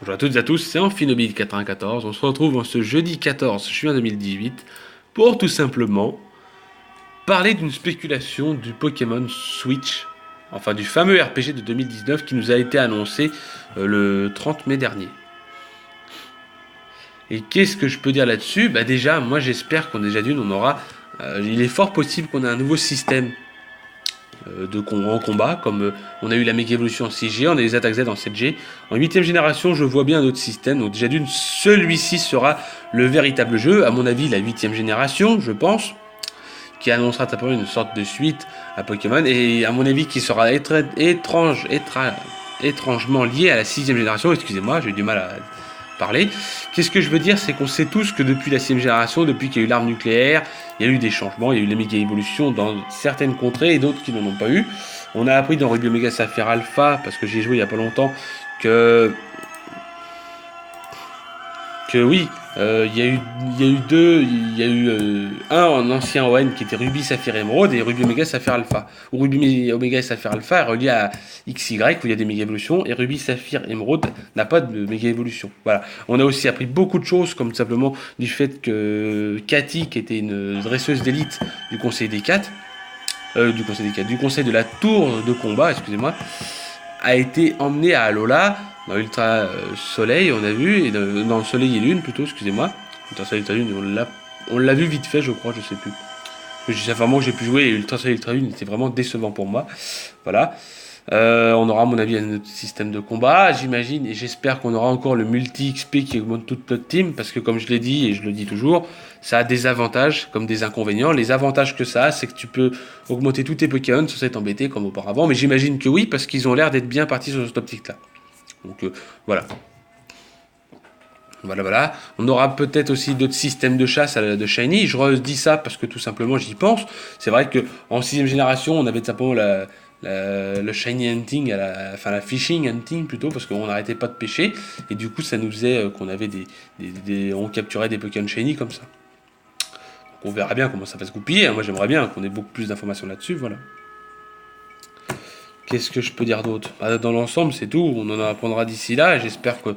Bonjour à toutes et à tous, c'est Amphinobile94. On se retrouve en ce jeudi 14 juin 2018 pour tout simplement parler d'une spéculation du Pokémon Switch, enfin du fameux RPG de 2019 qui nous a été annoncé le 30 mai dernier. Et qu'est-ce que je peux dire là-dessus? Bah déjà, moi j'espère qu'on déjà d'une, on aura... il est fort possible qu'on ait un nouveau système en combat, comme on a eu la méga évolution en 6G, on a les attaques Z en 7G. En 8ème génération, je vois bien un autre système. Donc, déjà d'une, celui-ci sera le véritable jeu. À mon avis, la 8ème génération, je pense, qui annoncera simplement une sorte de suite à Pokémon. Et à mon avis, qui sera étrangement lié à la 6ème génération. Excusez-moi, j'ai eu du mal à parler. Qu'est-ce que je veux dire? C'est qu'on sait tous que depuis la 6ème génération, depuis qu'il y a eu l'arme nucléaire, il y a eu des changements, il y a eu les méga évolutions dans certaines contrées et d'autres qui n'en ont pas eu. On a appris dans Ruby Omega Sapphire Alpha, parce que j'y ai joué il y a pas longtemps, que oui, il y a eu un en ancien ON qui était Ruby Saphir Emerald et Ruby Omega Saphir Alpha. Ou Ruby Omega Saphir Alpha est relié à XY où il y a des méga évolutions et Ruby Saphir Emerald n'a pas de méga évolution. Voilà. On a aussi appris beaucoup de choses comme simplement du fait que Cathy, qui était une dresseuse d'élite du Conseil des 4, du Conseil de la Tour de Combat, excusez-moi, a été emmenée à Alola dans Ultra Soleil, on a vu, et dans le Soleil et Lune plutôt, excusez-moi. Ultra Soleil Ultra Lune, on l'a vu vite fait, je crois, je sais plus. Ça fait un moment que j'ai pu jouer et Ultra Soleil Ultra Lune était vraiment décevant pour moi. Voilà. On aura à mon avis un autre système de combat, j'imagine, et j'espère qu'on aura encore le multi-XP qui augmente toute notre team, parce que comme je l'ai dit, et je le dis toujours, ça a des avantages comme des inconvénients. Les avantages que ça a, c'est que tu peux augmenter tous tes Pokémon sans être embêté comme auparavant, mais j'imagine que oui, parce qu'ils ont l'air d'être bien partis sur cette optique-là. Donc voilà. Voilà. On aura peut-être aussi d'autres systèmes de chasse de Shiny. Je redis ça parce que tout simplement j'y pense. C'est vrai qu'en 6ème génération, on avait simplement le Shiny Hunting, enfin la Fishing Hunting plutôt, parce qu'on n'arrêtait pas de pêcher. Et du coup, ça nous faisait qu'on avait on capturait des Pokémon Shiny comme ça. Donc on verra bien comment ça va se goupiller. Moi j'aimerais bien qu'on ait beaucoup plus d'informations là-dessus. Voilà. Qu'est-ce que je peux dire d'autre? Dans l'ensemble, c'est tout. On en apprendra d'ici là. Et j'espère que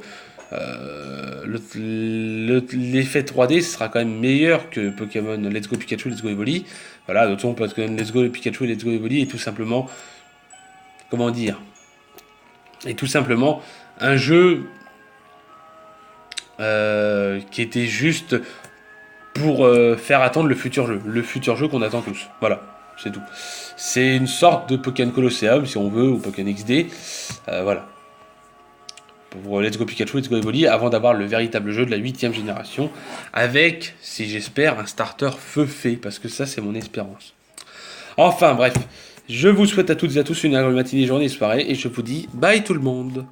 l'effet 3D sera quand même meilleur que Pokémon Let's Go Pikachu, Let's Go Evoli. Voilà, d'autant Pokémon Let's Go Pikachu, Let's Go Evoli est tout simplement, comment dire, est tout simplement un jeu qui était juste pour faire attendre le futur jeu qu'on attend tous. Voilà, c'est tout. C'est une sorte de Pokémon Colosseum, si on veut, ou Pokémon XD. Voilà. Pour Let's Go Pikachu, Let's Go Evoli, avant d'avoir le véritable jeu de la 8ème génération, avec, si j'espère, un starter feu-fait, parce que ça, c'est mon espérance. Enfin, bref, je vous souhaite à toutes et à tous une agréable matinée, journée et soirée, et je vous dis bye tout le monde.